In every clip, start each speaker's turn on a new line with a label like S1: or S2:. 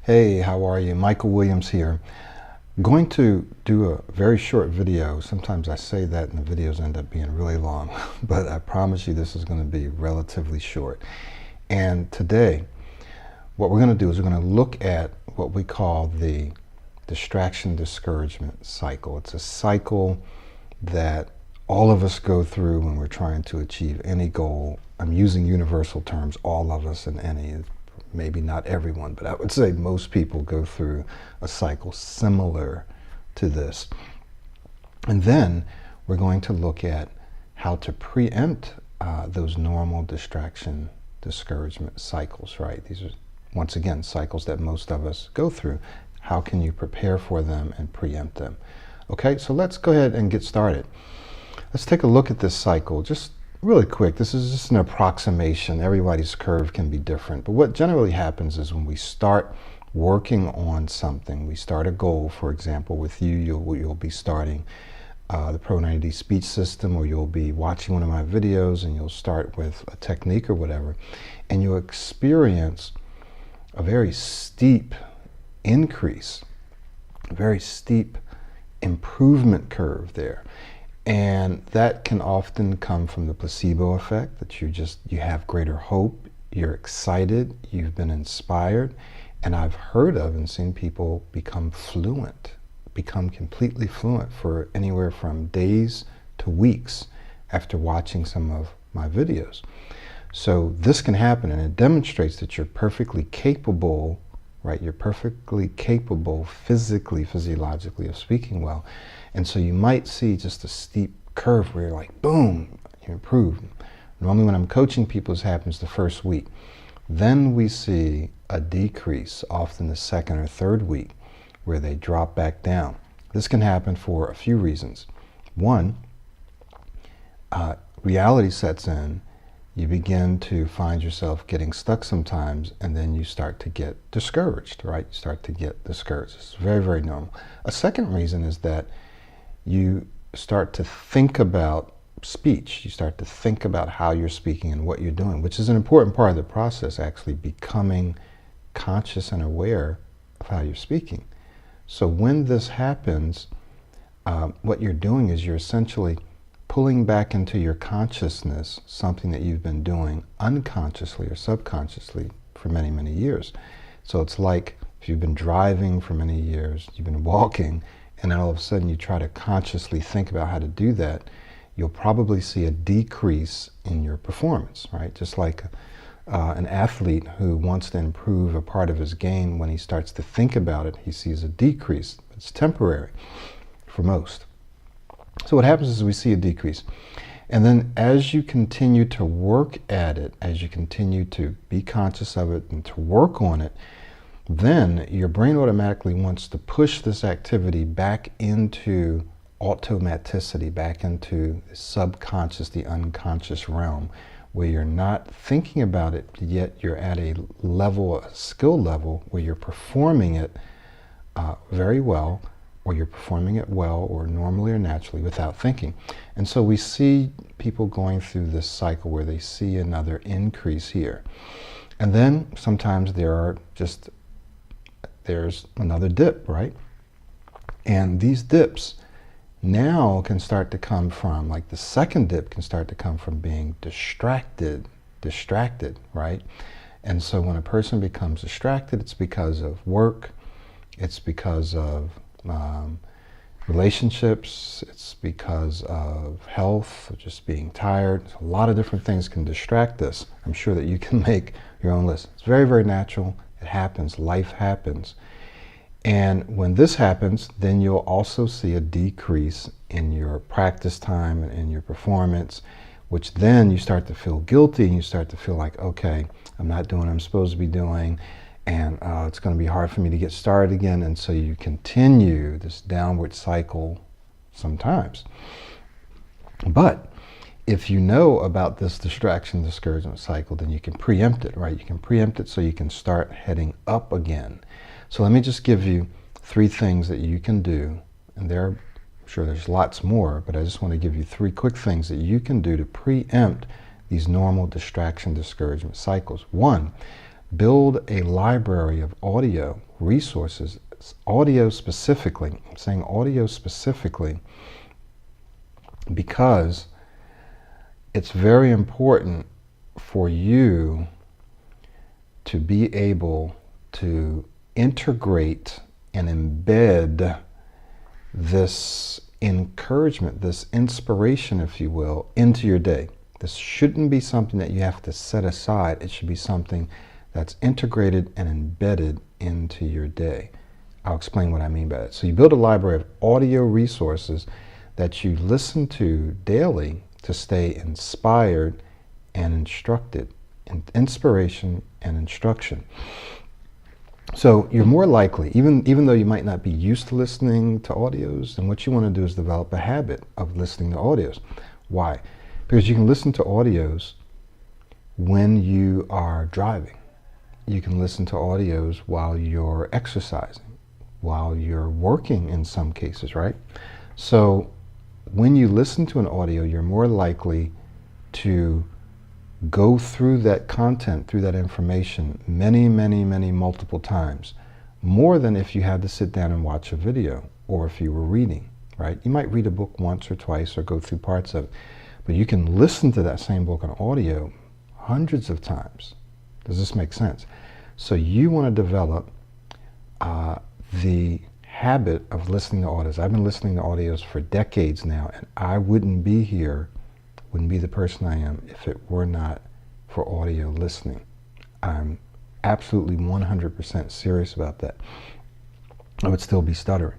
S1: Hey, how are you? Michael Williams here. I'm going to do a very short video. Sometimes I say that and the videos end up being really long, but I promise you this is going to be relatively short. And today, what we're going to do is we're going to look at what we call the distraction discouragement cycle. It's a cycle that all of us go through when we're trying to achieve any goal. I'm using universal terms, all of us and any. Maybe not everyone, but I would say most people go through a cycle similar to this. And then we're going to look at how to preempt those normal distraction discouragement cycles, right? These are, once again, cycles that most of us go through. How can you prepare for them and preempt them? Okay, so let's go ahead and get started. Let's take a look at this cycle. Just really quick, this is just an approximation. Everybody's curve can be different. But what generally happens is when we start working on something, we start a goal, for example, with you, you'll be starting the Pro 90 speech system, or you'll be watching one of my videos and you'll start with a technique or whatever, and you'll experience a very steep increase, a very steep improvement curve there. And that can often come from the placebo effect, that you have greater hope, you're excited, you've been inspired. And I've heard of and seen people become fluent, become completely fluent for anywhere from days to weeks after watching some of my videos. So this can happen, and it demonstrates that you're perfectly capable, right? You're perfectly capable physically, physiologically of speaking well. And so you might see just a steep curve where you're like, boom, you improve. Normally when I'm coaching people, this happens the first week. Then we see a decrease, often the second or third week, where they drop back down. This can happen for a few reasons. One, reality sets in. You begin to find yourself getting stuck sometimes, and then you start to get discouraged, right? You start to get discouraged. It's very, very normal. A second reason is that you start to think about speech. You start to think about how you're speaking and what you're doing, which is an important part of the process, actually becoming conscious and aware of how you're speaking. So when this happens, what you're doing is you're essentially pulling back into your consciousness something that you've been doing unconsciously or subconsciously for many, many years. So it's like if you've been driving for many years, you've been walking, and then all of a sudden you try to consciously think about how to do that, you'll probably see a decrease in your performance, right? Just like an athlete who wants to improve a part of his game, when he starts to think about it, he sees a decrease. It's temporary for most. So what happens is we see a decrease. And then as you continue to work at it, as you continue to be conscious of it and to work on it, then your brain automatically wants to push this activity back into automaticity, back into the subconscious, the unconscious realm, where you're not thinking about it, yet you're at a level, a skill level, where you're performing it very well, or you're performing it well or normally or naturally without thinking. And so we see people going through this cycle where they see another increase here. And then sometimes there's another dip, right? And these dips now can start to come from, like the second dip can start to come from being distracted, right? And so when a person becomes distracted, it's because of work, it's because of relationships, it's because of health, just being tired. A lot of different things can distract us. I'm sure that you can make your own list. It's very, very natural. It happens. Life happens. And when this happens, then you'll also see a decrease in your practice time and in your performance, which then you start to feel guilty and you start to feel like, okay, I'm not doing what I'm supposed to be doing, and it's going to be hard for me to get started again. And so you continue this downward cycle sometimes. But if you know about this distraction discouragement cycle, then you can preempt it, right? You can preempt it so you can start heading up again. So let me just give you 3 things that you can do, and I'm sure there's lots more, but I just want to give you 3 quick things that you can do to preempt these normal distraction discouragement cycles. One, build a library of audio resources, audio specifically. I'm saying audio specifically because it's very important for you to be able to integrate and embed this encouragement, this inspiration, if you will, into your day. This shouldn't be something that you have to set aside. It should be something that's integrated and embedded into your day. I'll explain what I mean by that. So you build a library of audio resources that you listen to daily to stay inspired and instructed, inspiration and instruction. So you're more likely, even though you might not be used to listening to audios, then what you want to do is develop a habit of listening to audios. Why? Because you can listen to audios when you are driving. You can listen to audios while you're exercising, while you're working in some cases, right? So when you listen to an audio, you're more likely to go through that content, through that information many, multiple times, more than if you had to sit down and watch a video or if you were reading, right? You might read a book once or twice or go through parts of it, but you can listen to that same book on audio hundreds of times. Does this make sense? So you want to develop the habit of listening to audios. I've been listening to audios for decades now, and I wouldn't be here, wouldn't be the person I am if it were not for audio listening. I'm absolutely 100% serious about that. I would still be stuttering.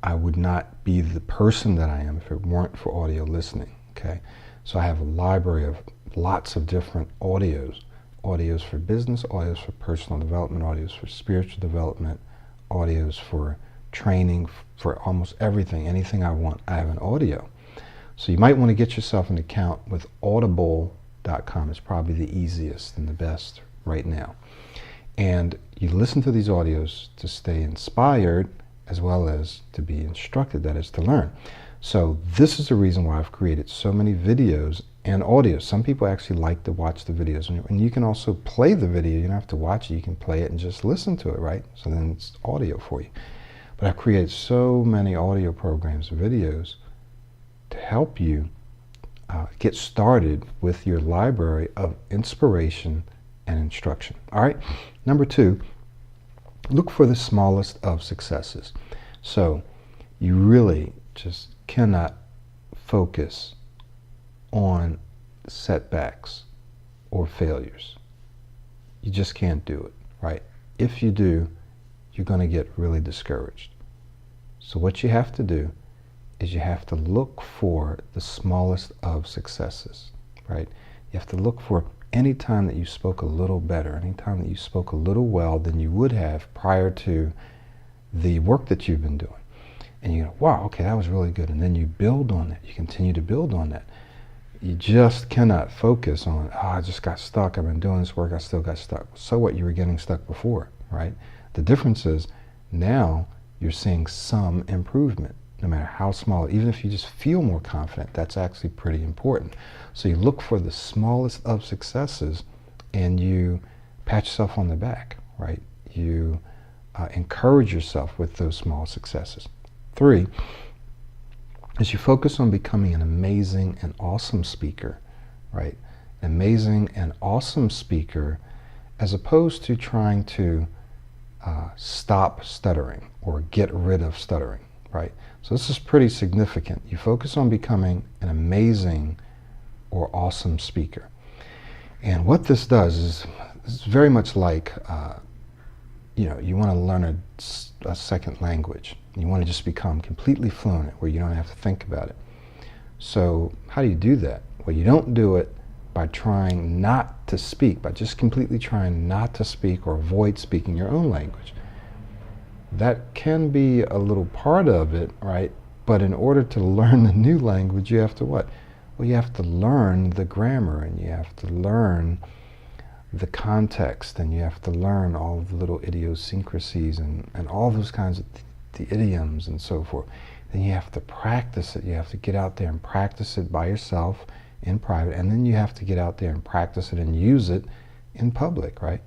S1: I would not be the person that I am if it weren't for audio listening, okay? So I have a library of lots of different audios. Audios for business, audios for personal development, audios for spiritual development, audios for training, for almost everything, anything I want, I have an audio. So you might want to get yourself an account with audible.com. It's probably the easiest and the best right now. And you listen to these audios to stay inspired as well as to be instructed, that is to learn. So this is the reason why I've created so many videos and audios. Some people actually like to watch the videos, and you can also play the video. You don't have to watch it, you can play it and just listen to it, right? So then it's audio for you. But I've created so many audio programs, videos, to help you get started with your library of inspiration and instruction. All right, number 2, look for the smallest of successes. So you really just cannot focus on setbacks or failures. You just can't do it, right? If you do, you're going to get really discouraged. So what you have to do is you have to look for the smallest of successes, right? You have to look for any time that you spoke a little better, any time that you spoke a little well than you would have prior to the work that you've been doing. And you go, wow, okay, that was really good. And then you build on that. You continue to build on that. You just cannot focus on, oh, I just got stuck. I've been doing this work. I still got stuck. So what? You were getting stuck before, right? The difference is now you're seeing some improvement, no matter how small. Even if you just feel more confident, that's actually pretty important. So you look for the smallest of successes and you pat yourself on the back, right? You encourage yourself with those small successes. 3 is you focus on becoming an amazing and awesome speaker, right? An amazing and awesome speaker, as opposed to trying to stop stuttering or get rid of stuttering, right? So this is pretty significant. You focus on becoming an amazing or awesome speaker. And what this does is it's very much like, you want to learn a second language. You want to just become completely fluent where you don't have to think about it. So how do you do that? Well, you don't do it by trying not to speak, by just completely trying not to speak or avoid speaking your own language. That can be a little part of it, right? But in order to learn the new language, you have to what? Well, you have to learn the grammar, and you have to learn the context, and you have to learn all of the little idiosyncrasies and all those kinds of the idioms and so forth. Then you have to practice it. You have to get out there and practice it by yourself in private, and then you have to get out there and practice it and use it in public, right?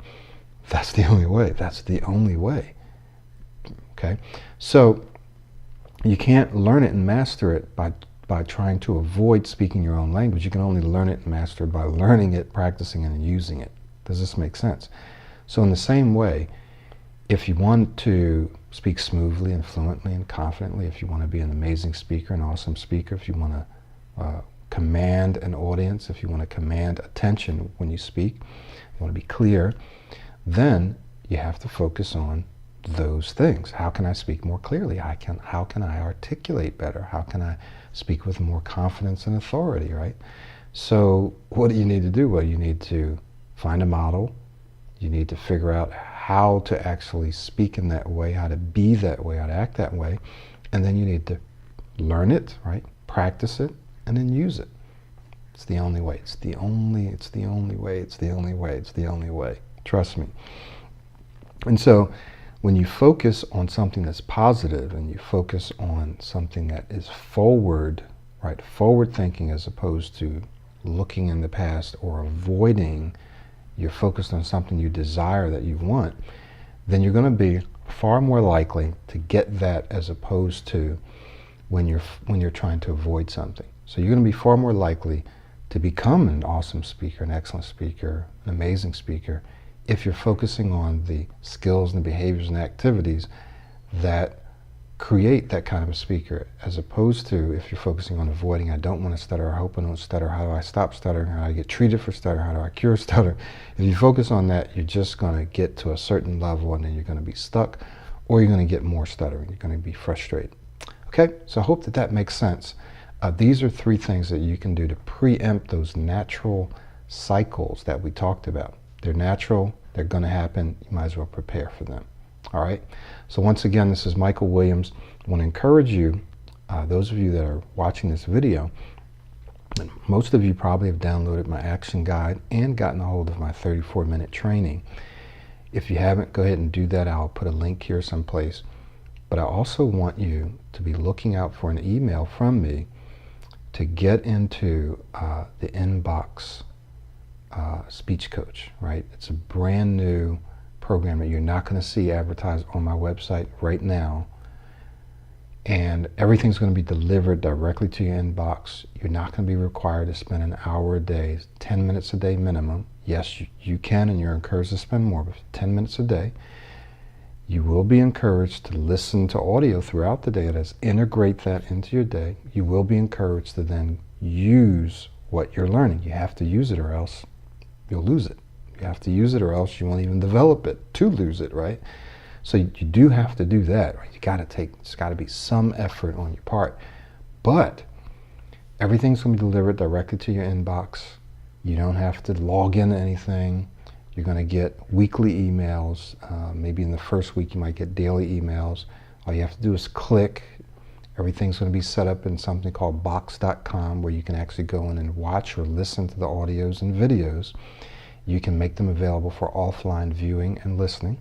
S1: That's the only way. That's the only way. Okay? So you can't learn it and master it by trying to avoid speaking your own language. You can only learn it and master it by learning it, practicing it, and using it. Does this make sense? So in the same way, if you want to speak smoothly and fluently and confidently, if you want to be an amazing speaker, an awesome speaker, if you want to command an audience, if you want to command attention when you speak, you want to be clear, then you have to focus on those things. How can I speak more clearly? How can I articulate better? How can I speak with more confidence and authority, right? So what do you need to do? Well, you need to find a model. You need to figure out how to actually speak in that way, how to be that way, how to act that way. And then you need to learn it, right? Practice it, and then use it. It's the only way. It's the only way. It's the only way. It's the only way. Trust me. And so when you focus on something that's positive and you focus on something that is forward, right? Forward thinking as opposed to looking in the past or avoiding, you're focused on something you desire that you want, then you're going to be far more likely to get that as opposed to when you're trying to avoid something. So you're going to be far more likely to become an awesome speaker, an excellent speaker, an amazing speaker, if you're focusing on the skills and the behaviors and activities that create that kind of a speaker, as opposed to if you're focusing on avoiding, I don't want to stutter, I hope I don't stutter, how do I stop stuttering, how do I get treated for stutter, how do I cure stutter? If you focus on that, you're just going to get to a certain level and then you're going to be stuck, or you're going to get more stuttering, you're going to be frustrated. Okay, so I hope that that makes sense. These are 3 things that you can do to preempt those natural cycles that we talked about. They're natural, they're going to happen, you might as well prepare for them. All right, so once again, this is Michael Williams. I want to encourage you, those of you that are watching this video, and most of you probably have downloaded my action guide and gotten a hold of my 34-minute training. If you haven't, go ahead and do that. I'll put a link here someplace. But I also want you to be looking out for an email from me to get into the inbox speech coach, right? It's a brand new program that you're not going to see advertised on my website right now, and everything's going to be delivered directly to your inbox. You're not going to be required to spend an hour a day, 10 minutes a day minimum. Yes, you can, and you're encouraged to spend more, but 10 minutes a day. You will be encouraged to listen to audio throughout the day. That is, integrate that into your day. You will be encouraged to then use what you're learning. You have to use it or else you'll lose it. You have to use it or else you won't even develop it to lose it, right? So you do have to do that, right? It's got to be some effort on your part. But everything's going to be delivered directly to your inbox. You don't have to log into anything. You're going to get weekly emails. Maybe in the first week you might get daily emails. All you have to do is click. Everything's going to be set up in something called box.com, where you can actually go in and watch or listen to the audios and videos. You can make them available for offline viewing and listening.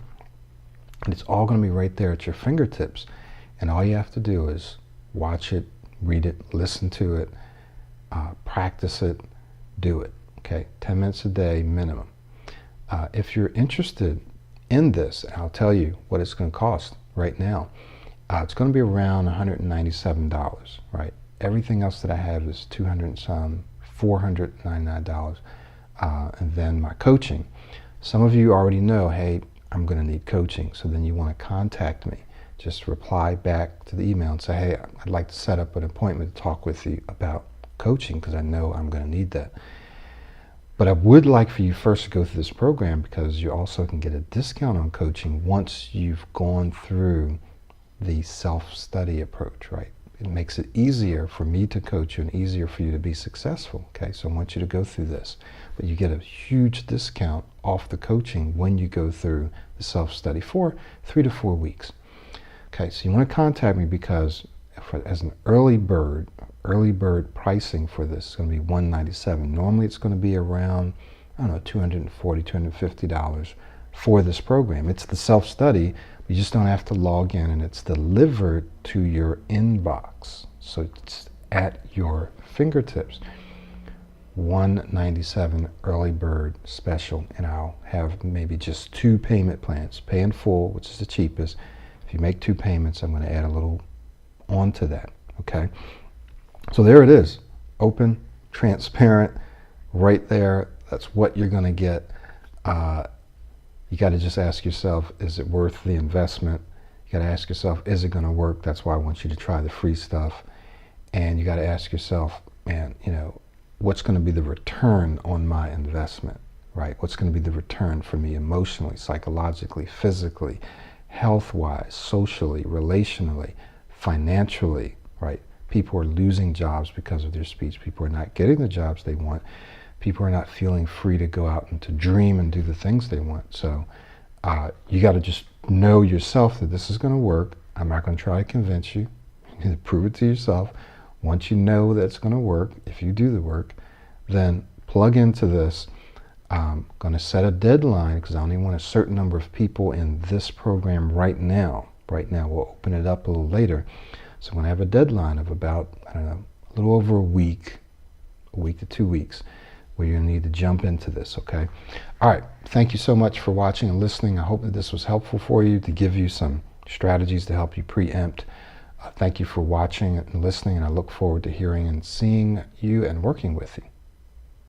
S1: And it's all going to be right there at your fingertips. And all you have to do is watch it, read it, listen to it, practice it, do it. Okay, 10 minutes a day minimum. If you're interested in this, I'll tell you what it's going to cost right now. It's going to be around $197, right? Everything else that I have is $200 and some, $499. And then my coaching. Some of you already know, hey, I'm going to need coaching. So then you want to contact me. Just reply back to the email and say, hey, I'd like to set up an appointment to talk with you about coaching because I know I'm going to need that. But I would like for you first to go through this program, because you also can get a discount on coaching once you've gone through the self-study approach, right? It makes it easier for me to coach you and easier for you to be successful, okay? So I want you to go through this. But you get a huge discount off the coaching when you go through the self-study for 3 to 4 weeks. Okay, so you want to contact me because as an early bird pricing for this is going to be $197. Normally it's going to be around, I don't know, $240, $250 for this program. It's the self-study. You just don't have to log in, and it's delivered to your inbox. So it's at your fingertips. $197 early bird special, and I'll have maybe just 2 payment plans. Pay in full, which is the cheapest. If you make 2 payments, I'm going to add a little onto that. Okay, so there it is, open, transparent, right there. That's what you're going to get. You got to just ask yourself, is it worth the investment? You got to ask yourself, is it going to work? That's why I want you to try the free stuff. And you got to ask yourself, man, what's going to be the return on my investment, right? What's going to be the return for me emotionally, psychologically, physically, health-wise, socially, relationally, financially, right? People are losing jobs because of their speech. People are not getting the jobs they want. People are not feeling free to go out and to dream and do the things they want. So you got to just know yourself that this is going to work. I'm not going to try to convince you. You need to prove it to yourself. Once you know that it's going to work, if you do the work, then plug into this. I'm going to set a deadline because I only want a certain number of people in this program right now. Right now, we'll open it up a little later. So I'm going to have a deadline of about, I don't know, a little over a week to 2 weeks, where you're going to need to jump into this, okay? All right, thank you so much for watching and listening. I hope that this was helpful for you to give you some strategies to help you preempt. Thank you for watching and listening, and I look forward to hearing and seeing you and working with you.